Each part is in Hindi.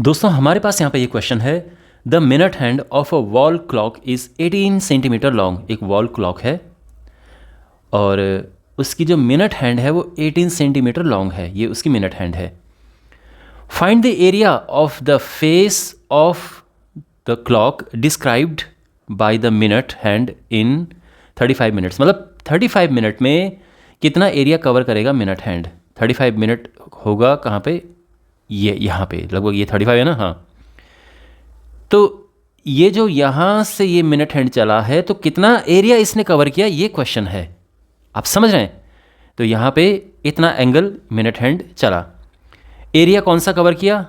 दोस्तों हमारे पास यहाँ पे ये क्वेश्चन है, the minute hand of a wall clock is 18 centimetre long. एक वॉल क्लॉक है और उसकी जो मिनट हैंड है वो 18 सेंटीमीटर लॉन्ग है, ये उसकी मिनट हैंड है। Find the area of the face of the clock described by the minute hand in 35 minutes. मतलब 35 मिनट में कितना एरिया कवर करेगा मिनट हैंड। 35 मिनट होगा कहाँ पे, ये यहाँ पे लगभग ये 35 है ना। हाँ, तो ये जो यहाँ से ये मिनट हैंड चला है तो कितना एरिया इसने कवर किया, ये क्वेश्चन है। आप समझ रहे हैं? तो यहाँ पे इतना एंगल मिनट हैंड चला, एरिया कौन सा कवर किया,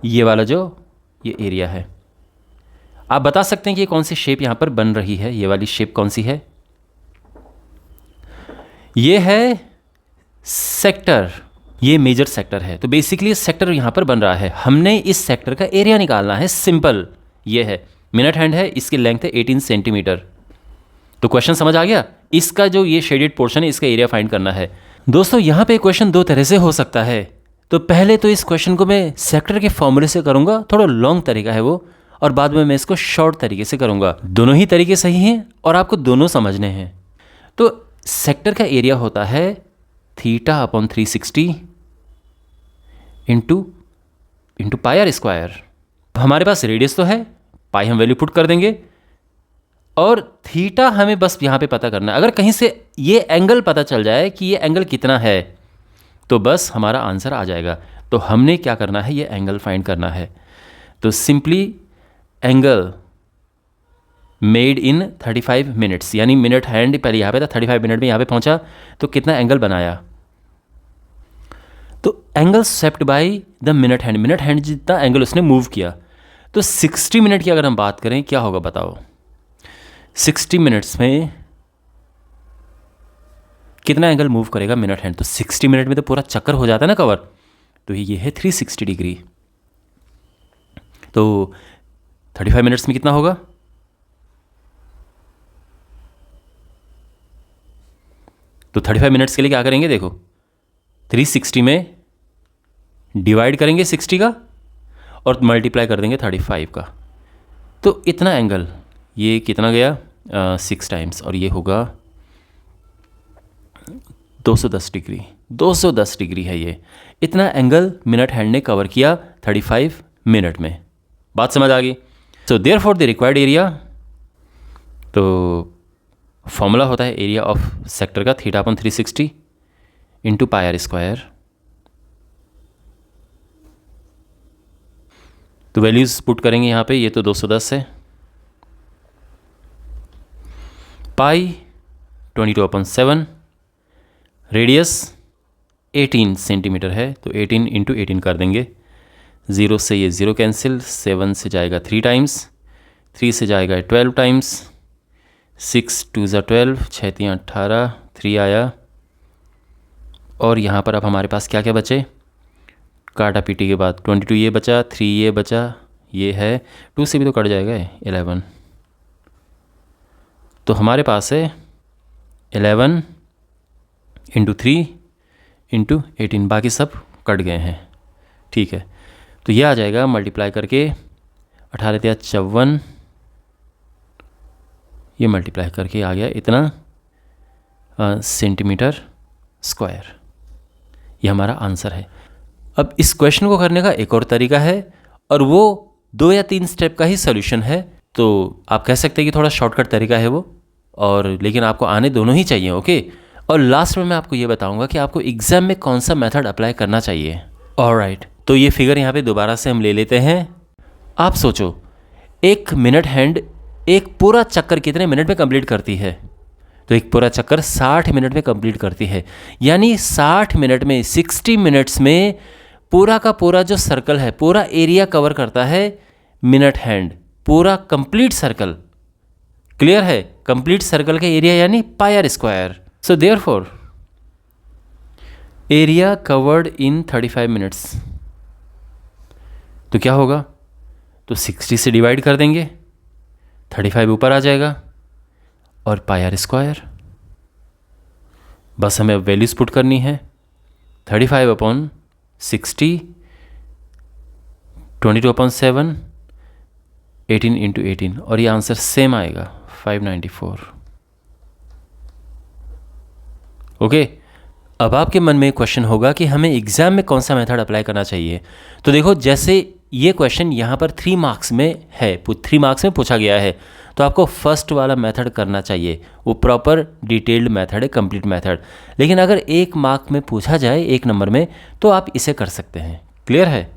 ये वाला जो ये एरिया है। आप बता सकते हैं कि ये कौन सी शेप यहाँ पर बन रही है, ये वाली शेप कौन सी है? ये है सेक्टर, ये मेजर सेक्टर है। तो बेसिकली सेक्टर यहाँ पर बन रहा है, हमने इस सेक्टर का एरिया निकालना है। सिंपल, ये है मिनट हैंड है, इसकी लेंथ है 18 सेंटीमीटर। तो क्वेश्चन समझ आ गया? इसका जो ये शेडेड पोर्शन है इसका एरिया फाइंड करना है। दोस्तों यहाँ पे क्वेश्चन दो तरह से हो सकता है। तो पहले तो इस क्वेश्चन को मैं सेक्टर के फॉर्मूले से करूँगा, थोड़ा लॉन्ग तरीका है वो, और बाद में मैं इसको शॉर्ट तरीके से करूँगा। दोनों ही तरीके सही हैं और आपको दोनों समझने हैं। तो सेक्टर का एरिया होता है theta upon 360 into pi R square. हमारे पास रेडियस तो है, पाई हम वैल्यू पुट कर देंगे, और थीटा हमें बस यहाँ पे पता करना है। अगर कहीं से ये एंगल पता चल जाए कि ये एंगल कितना है तो बस हमारा आंसर आ जाएगा। तो हमने क्या करना है, ये एंगल फाइंड करना है। तो simply angle made in 35 minutes, यानी मिनट हैंड पहले यहाँ पे था, 35 मिनट में यहाँ पे पहुँचा तो कितना एंगल बनाया। तो angle swept by the minute hand, minute hand जितना एंगल उसने मूव किया। तो 60 मिनट की अगर हम बात करें क्या होगा बताओ, 60 मिनट्स में कितना एंगल मूव करेगा मिनट हैंड। तो 60 मिनट में तो पूरा चक्कर हो जाता है ना कवर। तो ये है 360 डिग्री। तो 35 मिनट्स में कितना होगा, तो 35 मिनट्स के लिए क्या करेंगे, देखो 360 में डिवाइड करेंगे 60 का और मल्टीप्लाई कर देंगे 35 का। तो इतना एंगल, ये कितना गया 6 टाइम्स, और ये होगा 210 डिग्री। 210 डिग्री है ये, इतना एंगल मिनट हैंड ने कवर किया 35 मिनट में। बात समझ आ गई? So therefore the required area, तो फॉर्मूला होता है एरिया ऑफ सेक्टर का theta upon 360 into pi R square. तो वैल्यूज़ पुट करेंगे यहाँ पे, ये तो 210 है, पाई 22/7, रेडियस 18 सेंटीमीटर है तो 18 इंटू 18 कर देंगे। 0 से ये 0 कैंसिल, 7 से जाएगा 3 टाइम्स, 3 से जाएगा 12 टाइम्स, 6 2 ज़ा 12, 6 3 18, 3 आया। और यहाँ पर अब हमारे पास क्या क्या बचे, काटा पीटी के बाद 22 ये बचा, 3 ये बचा, ये है 2 से भी तो कट जाएगा 11। तो हमारे पास है 11 इंटू 3 इंटू 18, बाकी सब कट गए हैं। ठीक है, तो ये आ जाएगा मल्टीप्लाई करके 18 × 54, ये मल्टीप्लाई करके आ गया इतना सेंटीमीटर स्क्वायर। ये हमारा आंसर है। अब इस क्वेश्चन को करने का एक और तरीका है, और वो 2 या 3 स्टेप का ही सोल्यूशन है। तो आप कह सकते हैं कि थोड़ा शॉर्टकट तरीका है वो, और लेकिन आपको आने दोनों ही चाहिए। ओके, और लास्ट में मैं आपको ये बताऊंगा कि आपको एग्जाम में कौन सा मेथड अप्लाई करना चाहिए। ऑलराइट, तो ये फिगर यहाँ पे दोबारा से हम ले लेते हैं। आप सोचो, एक मिनट हैंड एक पूरा चक्कर कितने मिनट में कंप्लीट करती है? तो एक पूरा चक्कर 60 मिनट में कंप्लीट करती है। यानी 60 मिनट में, 60 मिनट्स में पूरा का पूरा जो सर्कल है, पूरा एरिया कवर करता है मिनट हैंड, पूरा कंप्लीट सर्कल। क्लियर है? कंप्लीट सर्कल का एरिया यानी pi R square. So therefore area covered in 35 minutes, तो क्या होगा, तो 60 से डिवाइड कर देंगे, 35 ऊपर आ जाएगा, और पाई आर स्क्वायर। बस हमें वैल्यूज पुट करनी है, 35/60 22/7 18 इंटू 18 और ये आंसर सेम आएगा 594। ओके, अब आपके मन में क्वेश्चन होगा कि हमें एग्ज़ाम में कौन सा मेथड अप्लाई करना चाहिए। तो देखो, जैसे ये क्वेश्चन यहाँ पर 3 मार्क्स में है, 3 मार्क्स में पूछा गया है, तो आपको फर्स्ट वाला मेथड करना चाहिए। वो प्रॉपर डिटेल्ड मेथड है, कंप्लीट मेथड। लेकिन अगर 1 मार्क में पूछा जाए 1 नंबर में, तो आप इसे कर सकते हैं। क्लियर है?